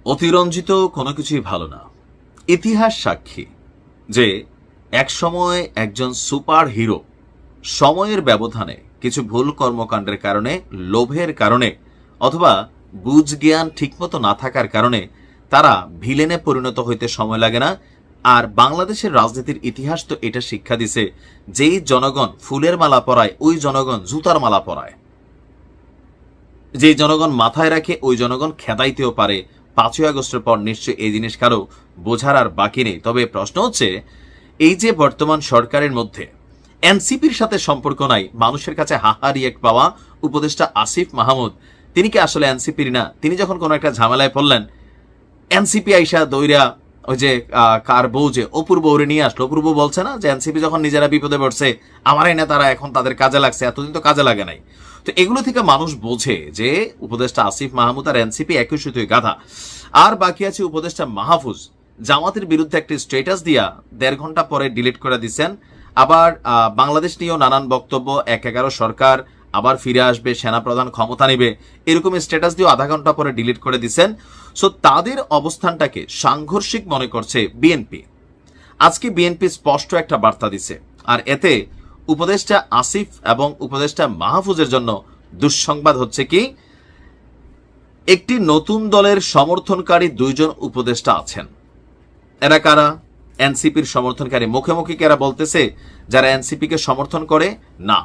অতিরঞ্জিত কোনো কিছুই ভালো না। ইতিহাস সাক্ষী যে এক সময় একজন সুপার হিরো সময়ের ব্যবধানে কিছু ভুল কর্মকাণ্ডের কারণে, লোভের কারণে অথবা বুঝ জ্ঞান ঠিকমতো না থাকার কারণে তারা ভিলেনে পরিণত হইতে সময় লাগে না। আর বাংলাদেশের রাজনীতির ইতিহাস তো এটা শিক্ষা দিছে, যেই জনগণ ফুলের মালা পরায় ওই জনগণ জুতার মালা পরায়, যেই জনগণ মাথায় রাখে ওই জনগণ খেদাইতেও পারে। 5ই আগস্টের পর নিশ্চয়ই এই জিনিস কারো বোঝার আর বাকি নেই। তবে প্রশ্ন হচ্ছে, এই যে বর্তমান সরকারের মধ্যে এনসিপির সাথে সম্পর্ক নাই, মানুষের কাছে হাহা রিয়েক্ট পাওয়া উপদেষ্টা আসিফ মাহমুদ, তিনি কি আসলে এনসিপির না? তিনি যখন কোনো একটা ঝামেলায় পড়লেন, এনসিপি আইসা দইরা ওই যে কার বউ যে অপূর্ব ওরে নিয়ে আসলো, অপূর্ব বলছে না যে এনসিপি যখন নিজেরা বিপদে পড়ছে আমারই নেতারা এখন তাদের কাজে লাগছে, এতদিন তো কাজে লাগে নাই। তো এগুলো থেকে মানুষ বোঝে যে উপদেষ্টা আসিফ মাহমুদ আর এনসিপি একই সুতোয় গাধা। আর বাকি আছে উপদেষ্টা মাহফুজ, জামাতের বিরুদ্ধে একটি স্ট্যাটাস দিয়া 1.5 ঘন্টা পরে ডিলিট করে দিচ্ছেন। আবার বাংলাদেশ নিয়েও নানান বক্তব্য, 1/11 সরকার আবার ফিরে আসবে, সেনাপ্রধান ক্ষমতা নিবে, এরকম স্ট্যাটাস দিয়েও আধা ঘন্টা পরে ডিলিট করে দিচ্ছেন। সো তাদের অবস্থানটাকে সাংঘর্ষিক মনে করছে বিএনপি। আজকে বিএনপি স্পষ্ট একটা বার্তা দিছে, আর এতে উপদেষ্টা আসিফ এবং উপদেষ্টা মাহফুজের জন্য দুঃসংবাদ হচ্ছে কি, একটি নতুন দলের সমর্থনকারী 2 জন উপদেষ্টা আছেন। এরা কারা? এনসিপির সমর্থনকারী। মুখে মুখে এরা বলতেছে যারা এনসিপি কে সমর্থন করে না,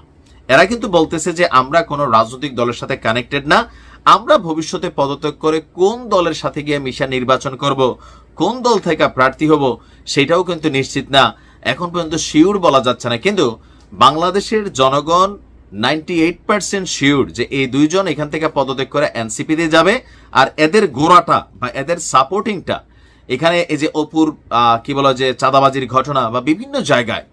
এরা কিন্তু বলতেছে যে আমরা কোনো রাজনৈতিক দলের সাথে কানেক্টেড না, আমরা ভবিষ্যতে পদত্যাগ করে কোন দলের সাথে গিয়ে মিশা নির্বাচন করব, কোন দল থেকে প্রার্থী হব সেটাও কিন্তু নিশ্চিত না, এখন পর্যন্ত শিওর বলা যাচ্ছে না। কিন্তু বাংলাদেশের জনগণ 98% শিওর যে এই 2 জন এখান থেকে পদত্যাগ করে এনসিপি দিয়ে যাবে। আর এদের গোড়াটা বা এদের সাপোর্টিংটা এখানে এই যে অপুর কি বলা যে চাঁদাবাজির ঘটনা বা বিভিন্ন জায়গায়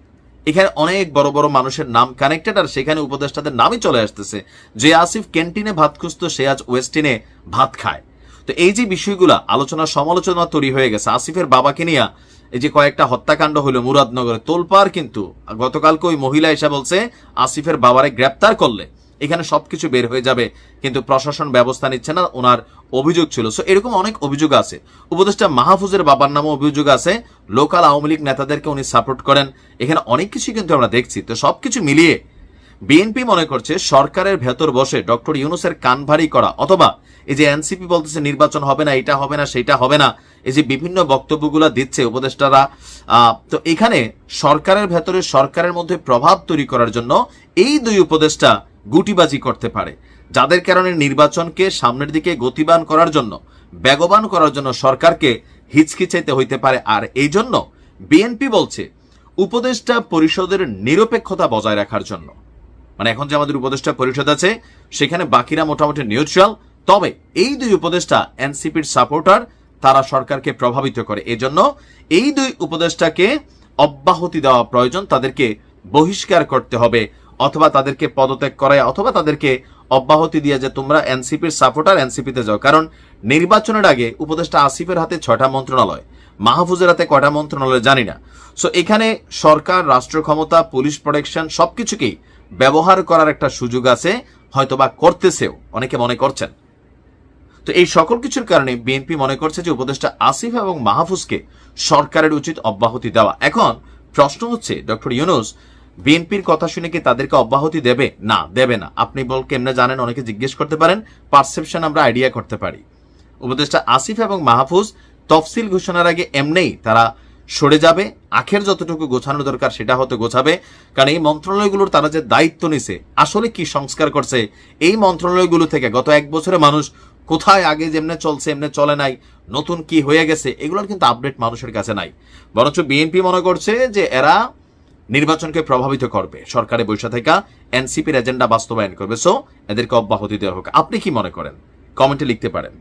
এখানে অনেক বড় বড় মানুষের নাম কানেক্টেড, আর সেখানে উপদেষ্টাদের নামই চলে আসতেছে। যে আসিফ ক্যান্টিনে ভাত খুঁজতো সে আজ ওয়েস্টিনে ভাত খায়। তো এই যে বিষয়গুলা আলোচনা সমালোচনা তৈরি হয়ে গেছে। আসিফের বাবাকে নিয়ে এই যে কয়েকটা হত্যাকাণ্ড হলো মুরাদনগরে, তোলপাড়, কিন্তু গতকালকে ওই মহিলা এসে বলছে আসিফের বাবারে গ্রেপ্তার করলে এখানে সবকিছু বের হয়ে যাবে, কিন্তু প্রশাসন ব্যবস্থা নিচ্ছে না, ওনার অভিযোগ ছিল। সো এরকম অনেক অভিযোগ আছে। উপদেষ্টা মাহফুজের বাবার নামে অভিযোগ আছে, লোকাল আওয়ামী লীগ নেতাদেরকে উনি সাপোর্ট করেন, এখানে অনেক কিছু কিন্তু আমরা দেখছি। তো সবকিছু মিলিয়ে বিএনপি মনে করছে সরকারের ভেতর বসে ডক্টর ইউনূসের কান ভারী করা, অথবা এই যে এনসিপি বলতেছে নির্বাচন হবে না, এটা হবে না, সেটা হবে না, এই যে বিভিন্ন বক্তব্যগুলো দিচ্ছে উপদেষ্টারা, তো এখানে সরকারের ভেতরে সরকারের মধ্যে প্রভাব তৈরি করার জন্য এই 2 উপদেষ্টা গুটিবাজি করতে পারে, যাদের কারণে নির্বাচনকে সামনের দিকে গতিবান করার জন্য, বেগবান করার জন্য সরকারকে হিচকিচাইতে হইতে পারে। আর এই জন্য বিএনপি বলছে উপদেষ্টা পরিষদের নিরপেক্ষতা বজায় রাখার জন্য, মানে এখন যে আমাদের উপদেষ্টা পরিষদ আছে সেখানে বাকিরা মোটামুটি নিউট্রাল, তবে এই 2 উপদেষ্টা এনসিপির সাপোর্টার, তারা সরকারকে প্রভাবিত করে। এজন্য এই 2 উপদেষ্টাকে অব্যাহতি দেওয়া প্রয়োজন, তাদেরকে বহিষ্কার করতে হবে, অথবা তাদেরকে পদত্যাগ করায়, অথবা তাদেরকে অব্যাহতি দিয়ে যে তোমরা এনসিপির সাপোর্টার এনসিপিতে যাও। কারণ নির্বাচনের আগে উপদেষ্টা আসিফের হাতে 6টা মন্ত্রণালয়, মাহফুজের হাতে কয়টা মন্ত্রণালয় জানি না। সো এখানে সরকার, রাষ্ট্র ক্ষমতা, পুলিশ প্রোটেকশন সবকিছুকেই ব্যবহার করার একটা সুযোগ আছে, হয়তোবা করতেছেও, অনেকে মনে করছেন। তো এই সকল কিছুর কারণে বিএনপি মনে করছে যে উপদেষ্টা আসিফ এবং মাহফুজকে সরকারের উচিত অব্যাহতি দেওয়া। এখন প্রশ্ন হচ্ছে, ডক্টর ইউনূস বিএনপির কথা শুনে কি তাদেরকে অব্যাহতি দেবে? না, দেবে না। আপনি কেমনে জানেন? অনেকে জিজ্ঞেস করতে পারেন, পারসেপশন আমরা আইডিয়া করতে পারি। উপদেষ্টা আসিফ এবং মাহফুজ তফসিল ঘোষণার আগে এমনিই তারা সরে যাবে, আখের যতটুকু গোছানো দরকার সেটা হতে গোছাবে। কারণ এই মন্ত্রণালয়গুলোর তারা যে দায়িত্ব নিছে, আসলে কি সংস্কার করছে এই মন্ত্রণালয়গুলো থেকে, গত 1 বছরে মানুষ কোথায় আগে যেমনে চলছে এমনি চলে নাই, নতুন কি হয়ে গেছে, এগুলোর কিন্তু আপডেট মানুষের কাছে নাই। বরঞ্চ বিএনপি মনে করছে যে এরা নির্বাচনকে প্রভাবিত করবে, সরকারে বৈশা থেকে এনসিপির এজেন্ডা বাস্তবায়ন করবে। সো এদেরকে অব্যাহতি দেওয়া হোক। আপনি কি মনে করেন? কমেন্টে লিখতে পারেন।